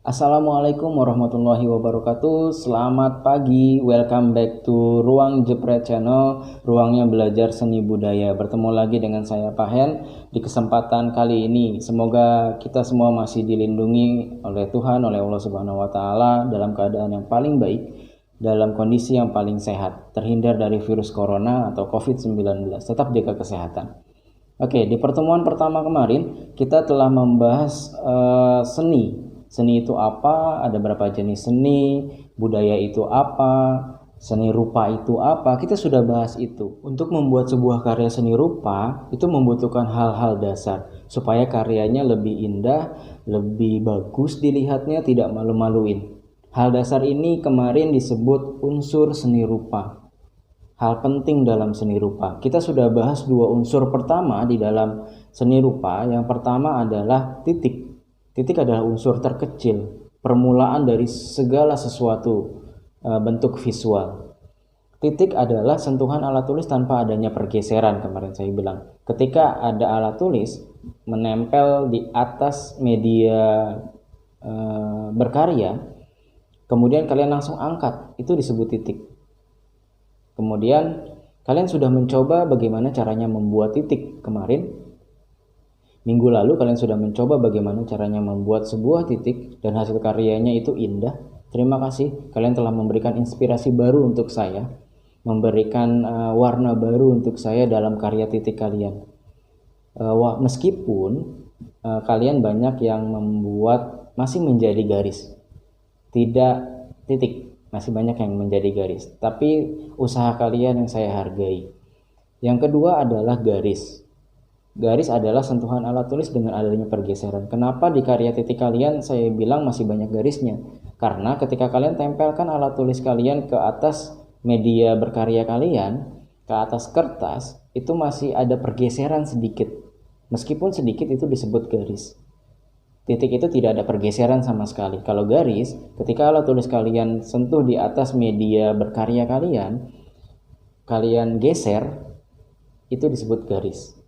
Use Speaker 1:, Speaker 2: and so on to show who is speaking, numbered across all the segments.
Speaker 1: Assalamualaikum warahmatullahi wabarakatuh. Selamat pagi, welcome back to Ruang Jepret Channel, ruangnya belajar seni budaya. Bertemu lagi dengan saya Pak Hen di kesempatan kali ini. Semoga kita semua masih dilindungi oleh Tuhan, oleh Allah Subhanahu wa taala dalam keadaan yang paling baik, dalam kondisi yang paling sehat, terhindar dari virus corona atau COVID-19. Tetap jaga kesehatan. Oke, di pertemuan pertama kemarin kita telah membahas seni. Seni itu apa? Ada berapa jenis seni? Budaya itu apa? Seni rupa itu apa? Kita sudah bahas itu. Untuk membuat sebuah karya seni rupa itu membutuhkan hal-hal dasar supaya karyanya lebih indah, lebih bagus dilihatnya, tidak malu-maluin. Hal dasar ini kemarin disebut unsur seni rupa. Hal penting dalam seni rupa. Kita sudah bahas dua unsur pertama di dalam seni rupa. Yang pertama adalah titik. Titik adalah unsur terkecil, permulaan dari segala sesuatu bentuk visual. Titik adalah sentuhan alat tulis tanpa adanya pergeseran, kemarin saya bilang. Ketika ada alat tulis menempel di atas media berkarya, kemudian kalian langsung angkat, itu disebut titik. Kemudian kalian sudah mencoba bagaimana caranya membuat titik kemarin. Minggu lalu kalian sudah mencoba bagaimana caranya membuat sebuah titik dan hasil karyanya itu indah. Terima kasih, kalian telah memberikan inspirasi baru untuk saya, memberikan warna baru untuk saya dalam karya titik kalian. Meskipun kalian banyak yang membuat masih menjadi garis, tidak titik, masih banyak yang menjadi garis. Tapi usaha kalian yang saya hargai. Yang kedua adalah garis. Garis adalah sentuhan alat tulis dengan adanya pergeseran. Kenapa di karya titik kalian saya bilang masih banyak garisnya? Karena ketika kalian tempelkan alat tulis kalian ke atas media berkarya kalian, ke atas kertas, itu masih ada pergeseran sedikit. Meskipun sedikit itu disebut garis. Titik itu tidak ada pergeseran sama sekali. Kalau garis, ketika alat tulis kalian sentuh di atas media berkarya kalian geser, itu disebut garis.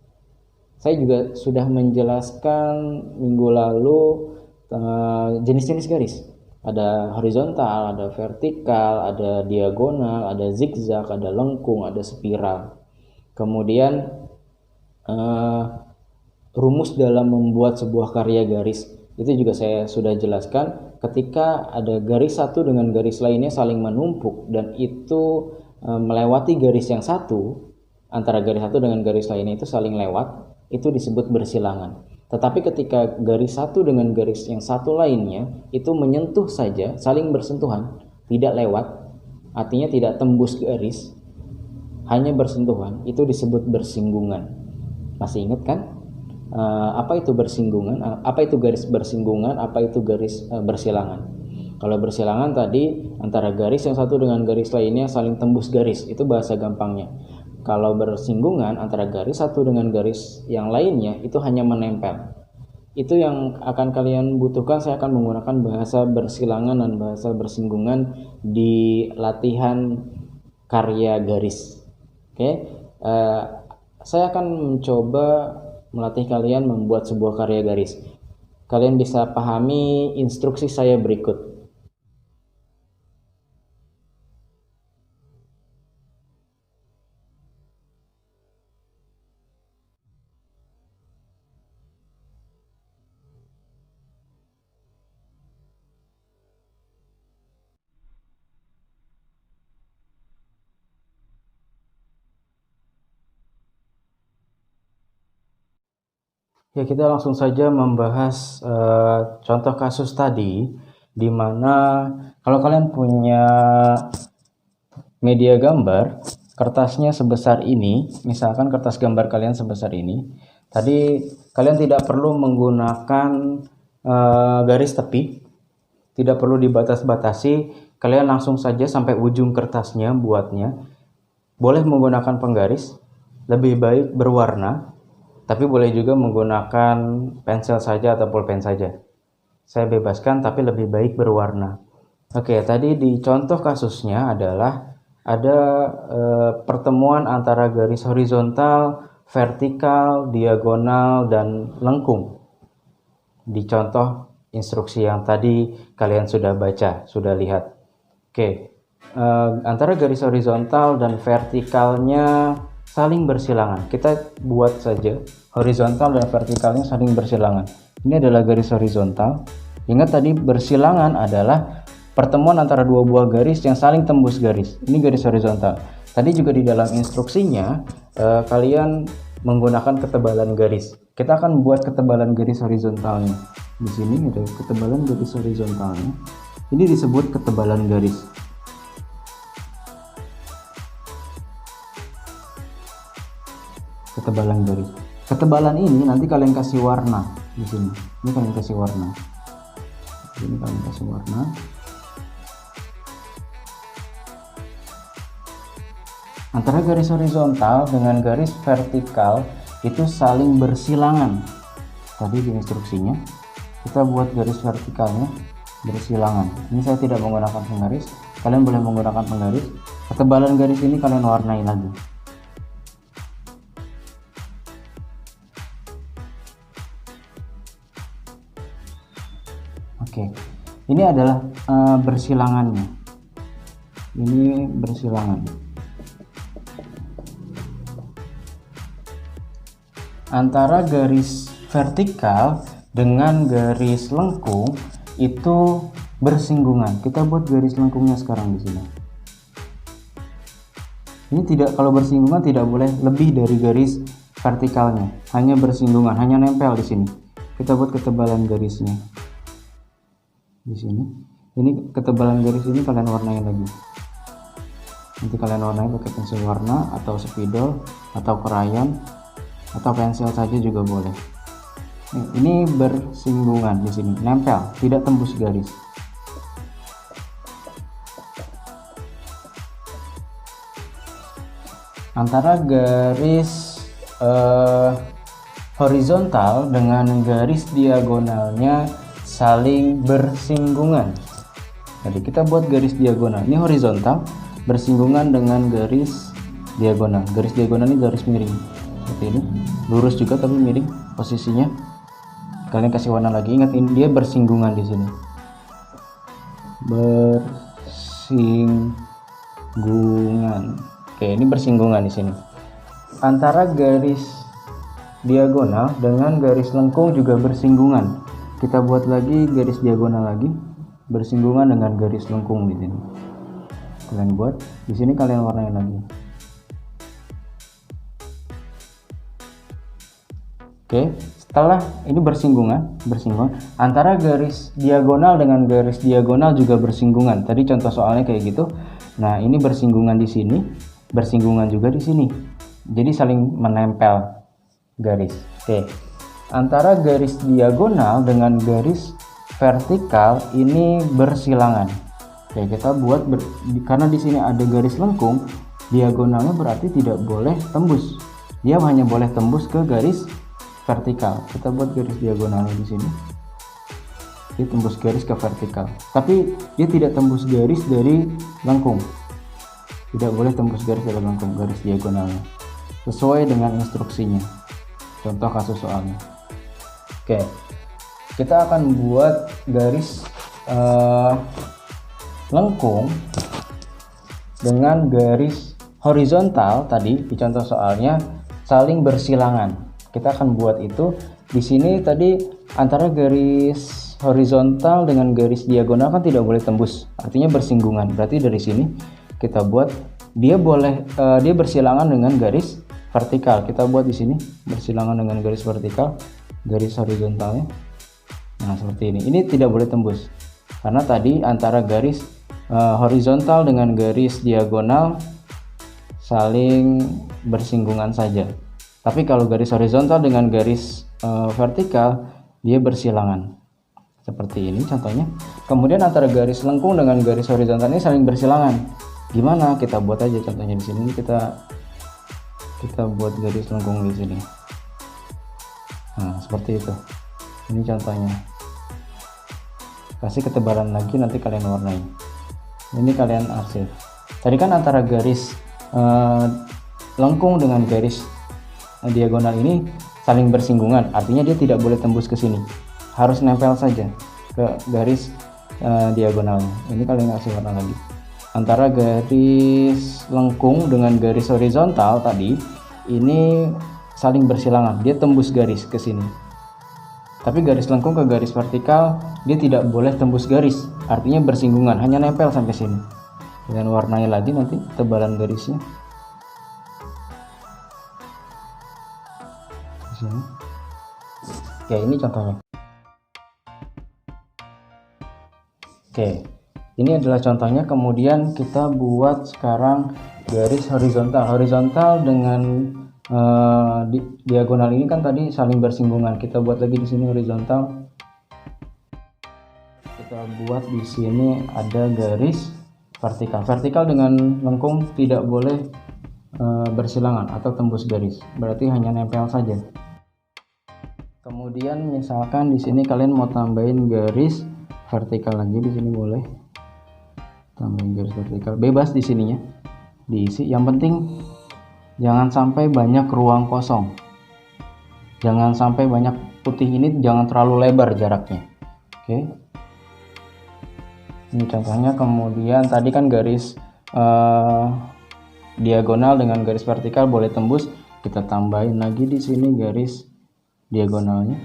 Speaker 1: Saya juga sudah menjelaskan minggu lalu jenis-jenis garis. Ada horizontal, ada vertikal, ada diagonal, ada zigzag, ada lengkung, ada spiral. Kemudian rumus dalam membuat sebuah karya garis itu juga saya sudah jelaskan. Ketika ada garis satu dengan garis lainnya saling menumpuk dan itu melewati garis yang satu, antara garis satu dengan garis lainnya itu saling lewat, itu disebut bersilangan. Tetapi ketika garis satu dengan garis yang satu lainnya itu menyentuh saja, saling bersentuhan, tidak lewat, artinya tidak tembus garis, hanya bersentuhan, itu disebut bersinggungan. Masih ingat kan? Apa itu bersinggungan? Apa itu garis bersinggungan? Apa itu garis bersilangan? Kalau bersilangan tadi antara garis yang satu dengan garis lainnya saling tembus garis, itu bahasa gampangnya. Kalau bersinggungan antara garis satu dengan garis yang lainnya itu hanya menempel. Itu yang akan kalian butuhkan. Saya akan menggunakan bahasa bersilangan dan bahasa bersinggungan di latihan karya garis. Oke, saya akan mencoba melatih kalian membuat sebuah karya garis. Kalian bisa pahami instruksi saya berikut. Ya, kita langsung saja membahas contoh kasus tadi, di mana kalau kalian punya media gambar, kertasnya sebesar ini, misalkan kertas gambar kalian sebesar ini, tadi kalian tidak perlu menggunakan garis tepi, tidak perlu dibatas-batasi, kalian langsung saja sampai ujung kertasnya buatnya. Boleh menggunakan penggaris, lebih baik berwarna, tapi boleh juga menggunakan pensil saja atau pulpen saja. Saya bebaskan, tapi lebih baik berwarna. Oke, tadi di contoh kasusnya adalah ada pertemuan antara garis horizontal, vertikal, diagonal, dan lengkung. Di contoh instruksi yang tadi kalian sudah baca, sudah lihat. Oke, antara garis horizontal dan vertikalnya saling bersilangan. Kita buat saja horizontal dan vertikalnya saling bersilangan. Ini adalah garis horizontal. Ingat tadi bersilangan adalah pertemuan antara dua buah garis yang saling tembus garis. Ini garis horizontal. Tadi juga di dalam instruksinya kalian menggunakan ketebalan garis. Kita akan buat ketebalan garis horizontalnya. Di sini ada ketebalan garis horizontalnya. Ini disebut ketebalan garis. Ketebalan garis. Ketebalan ini nanti kalian kasih warna di sini. Ini kalian kasih warna. Ini kalian kasih warna. Antara garis horizontal dengan garis vertikal itu saling bersilangan. Tadi di instruksinya kita buat garis vertikalnya bersilangan. Ini saya tidak menggunakan penggaris, kalian boleh menggunakan penggaris. Ketebalan garis ini kalian warnai lagi. Oke, ini adalah bersilangannya. Ini bersilangan. Antara garis vertikal dengan garis lengkung itu bersinggungan. Kita buat garis lengkungnya sekarang di sini. Ini tidak, kalau bersinggungan tidak boleh lebih dari garis vertikalnya. Hanya bersinggungan, hanya nempel di sini. Kita buat ketebalan garisnya di sini. Ini ketebalan garis ini kalian warnai lagi. Nanti kalian warnai pakai pensil warna atau spidol atau krayon atau pensil saja juga boleh. Ini bersinggungan di sini, nempel, tidak tembus garis. Antara garis horizontal dengan garis diagonalnya saling bersinggungan. Jadi kita buat garis diagonal. Ini horizontal bersinggungan dengan garis diagonal. Garis diagonal ini garis miring. Seperti ini, lurus juga tapi miring posisinya. Kalian kasih warna lagi. Ingat, ini dia bersinggungan di sini. Bersinggungan. Oke, ini bersinggungan di sini. Antara garis diagonal dengan garis lengkung juga bersinggungan. Kita buat lagi garis diagonal lagi, bersinggungan dengan garis lengkung di sini. Kalian buat di sini, kalian warnai lagi. Oke, setelah ini bersinggungan antara garis diagonal dengan garis diagonal juga bersinggungan. Tadi contoh soalnya kayak gitu. Nah, ini bersinggungan di sini, bersinggungan juga di sini. Jadi saling menempel garis. Oke. Antara garis diagonal dengan garis vertikal ini bersilangan. Oke, kita buat karena di sini ada garis lengkung, diagonalnya berarti tidak boleh tembus. Dia hanya boleh tembus ke garis vertikal. Kita buat garis diagonal di sini. Dia tembus garis ke vertikal. Tapi dia tidak tembus garis dari lengkung. Tidak boleh tembus garis dari lengkung, garis diagonalnya. Sesuai dengan instruksinya. Contoh kasus soalnya. Oke. Kita akan buat garis lengkung dengan garis horizontal tadi di contoh soalnya saling bersilangan. Kita akan buat itu di sini. Tadi antara garis horizontal dengan garis diagonal kan tidak boleh tembus, artinya bersinggungan. Berarti dari sini kita buat dia bersilangan dengan garis vertikal. Kita buat di sini bersilangan dengan garis vertikal, garis horizontalnya. Nah, seperti ini. Ini tidak boleh tembus karena tadi antara garis horizontal dengan garis diagonal saling bersinggungan saja. Tapi kalau garis horizontal dengan garis vertikal dia bersilangan. Seperti ini contohnya. Kemudian antara garis lengkung dengan garis horizontal ini saling bersilangan. Gimana? Kita buat aja contohnya di sini. Kita buat garis lengkung di sini. Nah, seperti itu. Ini contohnya. Kasih ketebalan lagi, nanti kalian warnai. Ini kalian arsip. Tadi kan antara garis lengkung dengan garis diagonal ini saling bersinggungan, artinya dia tidak boleh tembus ke sini, harus nempel saja. ke garis diagonalnya. Ini kalian kasih warna lagi. Antara garis lengkung dengan garis horizontal tadi ini saling bersilangan, dia tembus garis ke sini. Tapi garis lengkung ke garis vertikal dia tidak boleh tembus garis, artinya bersinggungan, hanya nempel sampai sini. Dengan warnai lagi nanti tebalan garisnya di sini. Oke, ini contohnya. Oke, ini adalah contohnya. Kemudian kita buat sekarang garis horizontal dengan diagonal ini kan tadi saling bersinggungan. Kita buat lagi di sini horizontal. Kita buat di sini ada garis vertikal dengan lengkung tidak boleh bersilangan atau tembus garis, berarti hanya nempel saja. Kemudian misalkan di sini kalian mau tambahin garis vertikal lagi, di sini boleh tambahin garis vertikal, bebas di sininya, diisi. Yang penting jangan sampai banyak ruang kosong, jangan sampai banyak putih ini, jangan terlalu lebar jaraknya. Oke, ini contohnya. Kemudian tadi kan garis diagonal dengan garis vertikal boleh tembus, kita tambahin lagi di sini garis diagonalnya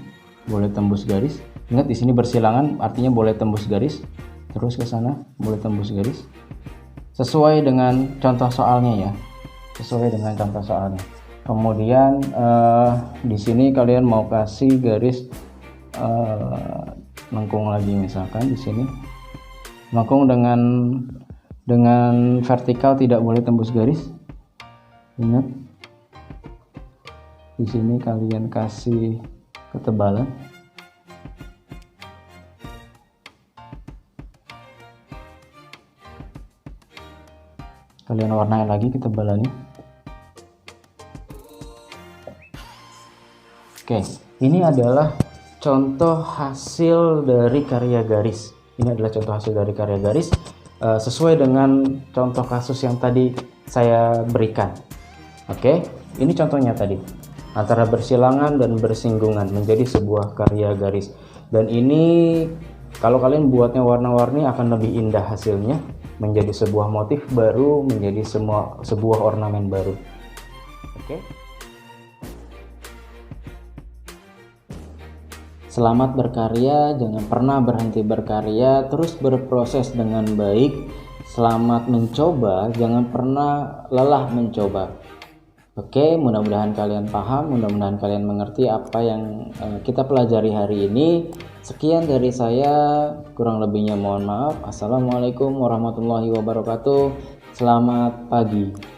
Speaker 1: boleh tembus garis. Ingat di sini bersilangan, artinya boleh tembus garis, terus ke sana boleh tembus garis. Sesuai dengan contoh soalnya ya, sesuai dengan contoh soalnya. Kemudian di sini kalian mau kasih garis lengkung lagi, misalkan di sini lengkung dengan vertikal tidak boleh tembus garis. Ingat di sini kalian kasih ketebalan. Kalian warnai lagi ketebalannya. Oke, ini adalah contoh hasil dari karya garis. Ini adalah contoh hasil dari karya garis sesuai dengan contoh kasus yang tadi saya berikan. Oke, ini contohnya tadi, antara bersilangan dan bersinggungan menjadi sebuah karya garis. Dan ini kalau kalian buatnya warna-warni akan lebih indah hasilnya, menjadi sebuah motif baru, menjadi sebuah ornamen baru. Oke. Selamat berkarya, jangan pernah berhenti berkarya, terus berproses dengan baik. Selamat mencoba, jangan pernah lelah mencoba. Oke, mudah-mudahan kalian paham, mudah-mudahan kalian mengerti apa yang kita pelajari hari ini. Sekian dari saya, kurang lebihnya mohon maaf. Assalamualaikum warahmatullahi wabarakatuh. Selamat pagi.